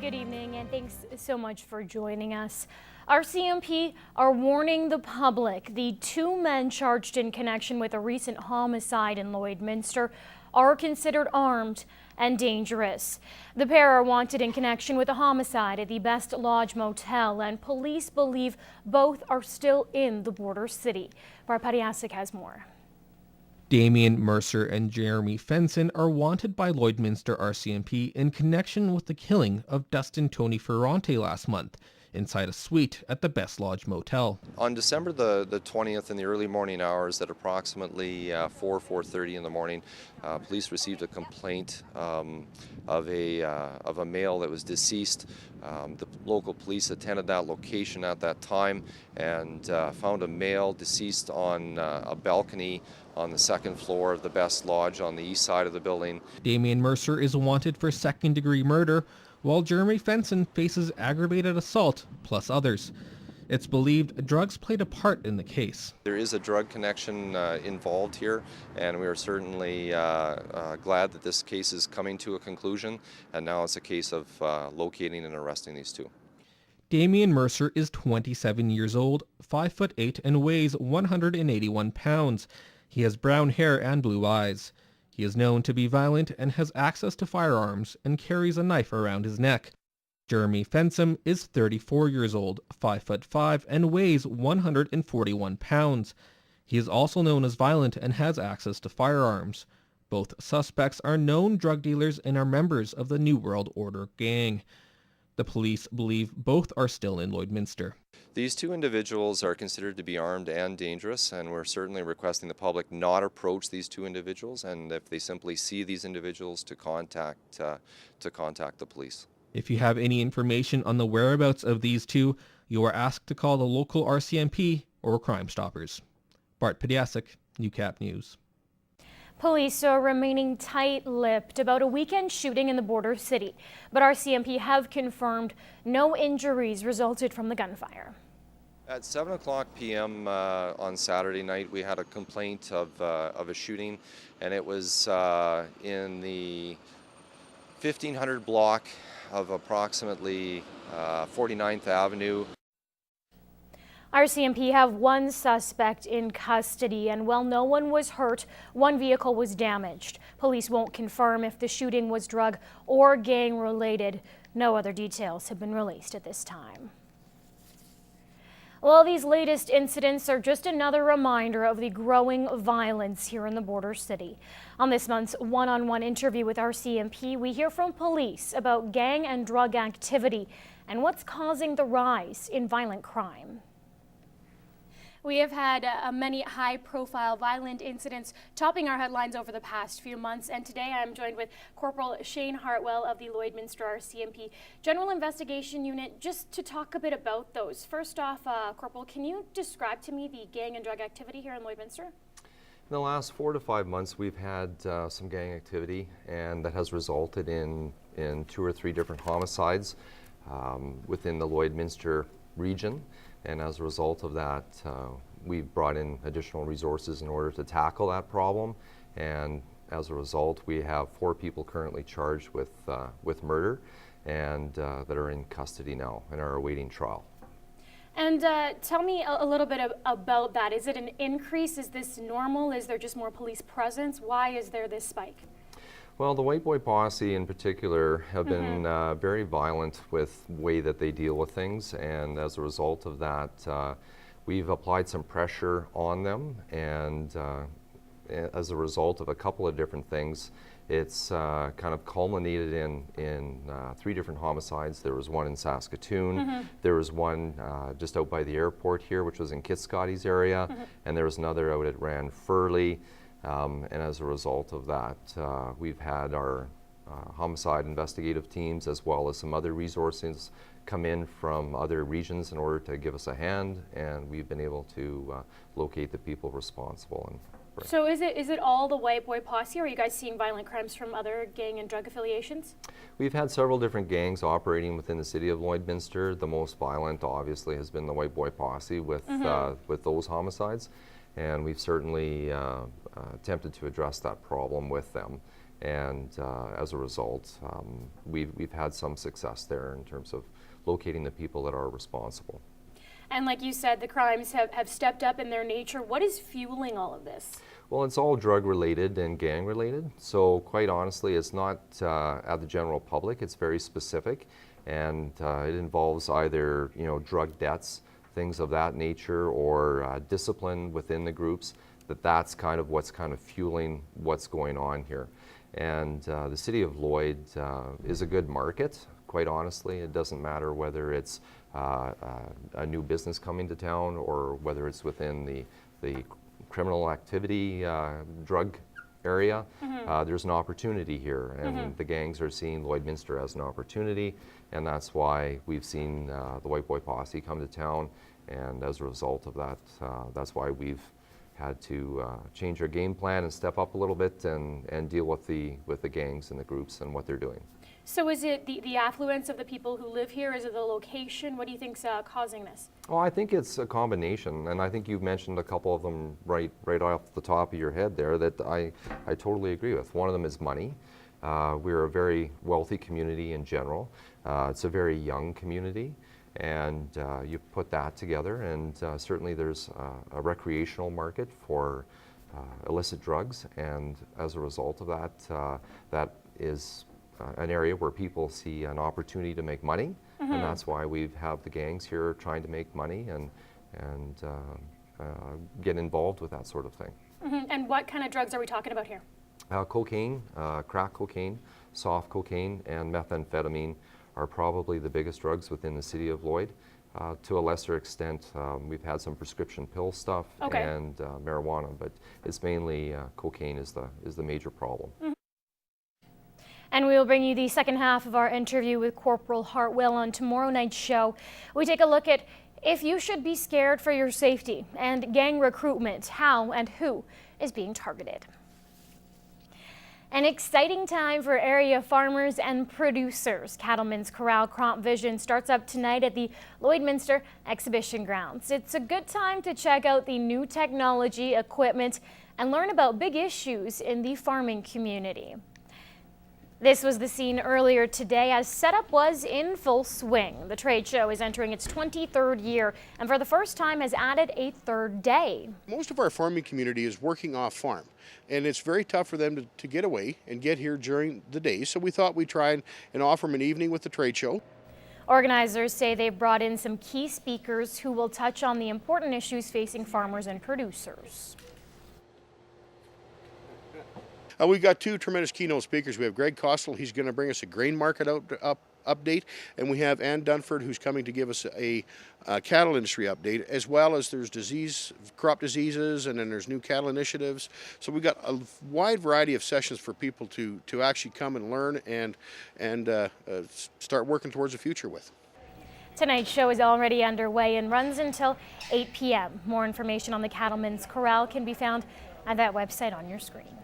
Good evening, and thanks so much for joining us. RCMP are warning the public the two men charged in connection with a recent homicide in Lloydminster are considered armed and dangerous. The pair are wanted in connection with a homicide at the Best Lodge Motel, and police believe both are still in the border city. Bart Padiasic has more. Damien Mercer and Jeremy Fenson are wanted by Lloydminster RCMP in connection with the killing of Dustin Tony Ferrante last month inside a suite at the Best Lodge Motel. On December the 20th in the early morning hours at approximately 4:30 in the morning, police received a complaint of a male that was deceased. The local police attended that location at that time and found a male deceased on a balcony on the second floor of the Best Lodge on the east side of the building. Damien Mercer is wanted for second-degree murder, while Jeremy Fenson faces aggravated assault plus others. It's believed drugs played a part in the case. There is a drug connection involved here, and we are certainly glad that this case is coming to a conclusion, and now it's a case of locating and arresting these two. Damien Mercer is 27 years old, 5'8", and weighs 181 pounds. He has brown hair and blue eyes. He is known to be violent and has access to firearms and carries a knife around his neck. Jeremy Fenson is 34 years old, 5'5", and weighs 141 pounds. He is also known as violent and has access to firearms. Both suspects are known drug dealers and are members of the New World Order gang. The police believe both are still in Lloydminster. These two individuals are considered to be armed and dangerous, and we're certainly requesting the public not approach these two individuals, and if they simply see these individuals, to contact the police. If you have any information on the whereabouts of these two, you are asked to call the local RCMP or Crime Stoppers. Bart Padiasic, Newcap News. Police are remaining tight-lipped about a weekend shooting in the border city, but RCMP have confirmed no injuries resulted from the gunfire. At 7 o'clock p.m. On Saturday night, we had a complaint of a shooting, and it was in the 1500 block of approximately 49th Avenue. RCMP have one suspect in custody, and while no one was hurt, one vehicle was damaged. Police won't confirm if the shooting was drug or gang related. No other details have been released at this time. Well, these latest incidents are just another reminder of the growing violence here in the border city. On this month's one-on-one interview with RCMP, we hear from police about gang and drug activity and what's causing the rise in violent crime. We have had many high-profile violent incidents topping our headlines over the past few months, and today I'm joined with Corporal Shayne Hartwell of the Lloydminster RCMP General Investigation Unit just to talk a bit about those. First off, Corporal, can you describe to me the gang and drug activity here in Lloydminster? In the last 4 to 5 months, we've had some gang activity, and that has resulted in 2 or 3 different homicides within the Lloydminster region. And as a result of that, we've brought in additional resources in order to tackle that problem. And as a result, we have 4 people currently charged with murder and that are in custody now and are awaiting trial. And tell me a little bit about that. Is it an increase? Is this normal? Is there just more police presence? Why is there this spike? Well, the White Boy Posse in particular have been very violent with the way that they deal with things, and as a result of that, we've applied some pressure on them, and as a result of a couple of different things, it's kind of culminated in 3 different homicides. There was one in Saskatoon, there was one just out by the airport here, which was in Kitscotty's area, and there was another out at Ranfurly. And as a result of that, we've had our homicide investigative teams as well as some other resources come in from other regions in order to give us a hand, and we've been able to locate the people responsible. So is it all the White Boy Posse, or are you guys seeing violent crimes from other gang and drug affiliations? We've had several different gangs operating within the city of Lloydminster. The most violent, obviously, has been the White Boy Posse with those homicides. And we've certainly attempted to address that problem with them. And as a result, we've had some success there in terms of locating the people that are responsible. And like you said, the crimes have stepped up in their nature. What is fueling all of this? Well, it's all drug related and gang related. So quite honestly, it's not at the general public. It's very specific, and it involves either drug debts, things of that nature, or discipline within the groups. That's kind of what's kind of fueling what's going on here. And the City of Lloyd is a good market. Quite honestly, it doesn't matter whether it's a new business coming to town or whether it's within the criminal activity drug area. There's an opportunity here, and the gangs are seeing Lloydminster as an opportunity, and that's why we've seen the White Boy Posse come to town, and as a result of that, that's why we've had to change our game plan and step up a little bit and deal with the gangs and the groups and what they're doing. So is it the affluence of the people who live here? Is it the location? What do you think's causing this? Well, I think it's a combination, and I think you've mentioned a couple of them right off the top of your head there that I totally agree with. One of them is money. We're a very wealthy community in general. It's a very young community, and you put that together, and certainly there's a recreational market for illicit drugs, and as a result of that, that is an area where people see an opportunity to make money, and that's why we have the gangs here trying to make money and get involved with that sort of thing. And what kind of drugs are we talking about here? Cocaine, crack cocaine, soft cocaine, and methamphetamine are probably the biggest drugs within the City of Lloyd. To a lesser extent, we've had some prescription pill stuff and marijuana, but it's mainly cocaine is the major problem. And we will bring you the second half of our interview with Corporal Hartwell on tomorrow night's show. We take a look at if you should be scared for your safety and gang recruitment, how and who is being targeted. An exciting time for area farmers and producers. Cattlemen's Corral Crop Vision starts up tonight at the Lloydminster Exhibition Grounds. It's a good time to check out the new technology, equipment, and learn about big issues in the farming community. This was the scene earlier today as setup was in full swing. The trade show is entering its 23rd year and for the first time has added a third day. Most of our farming community is working off farm, and it's very tough for them to get away and get here during the day, so we thought we'd try and offer them an evening with the trade show. Organizers say they've brought in some key speakers who will touch on the important issues facing farmers and producers. We've got two tremendous keynote speakers. We have Greg Costle, he's going to bring us a grain market update, and we have Ann Dunford, who's coming to give us a cattle industry update, as well as there's crop diseases, and then there's new cattle initiatives. So we've got a wide variety of sessions for people to actually come and learn and start working towards the future with. Tonight's show is already underway and runs until 8 p.m. More information on the Cattlemen's Corral can be found at that website on your screen.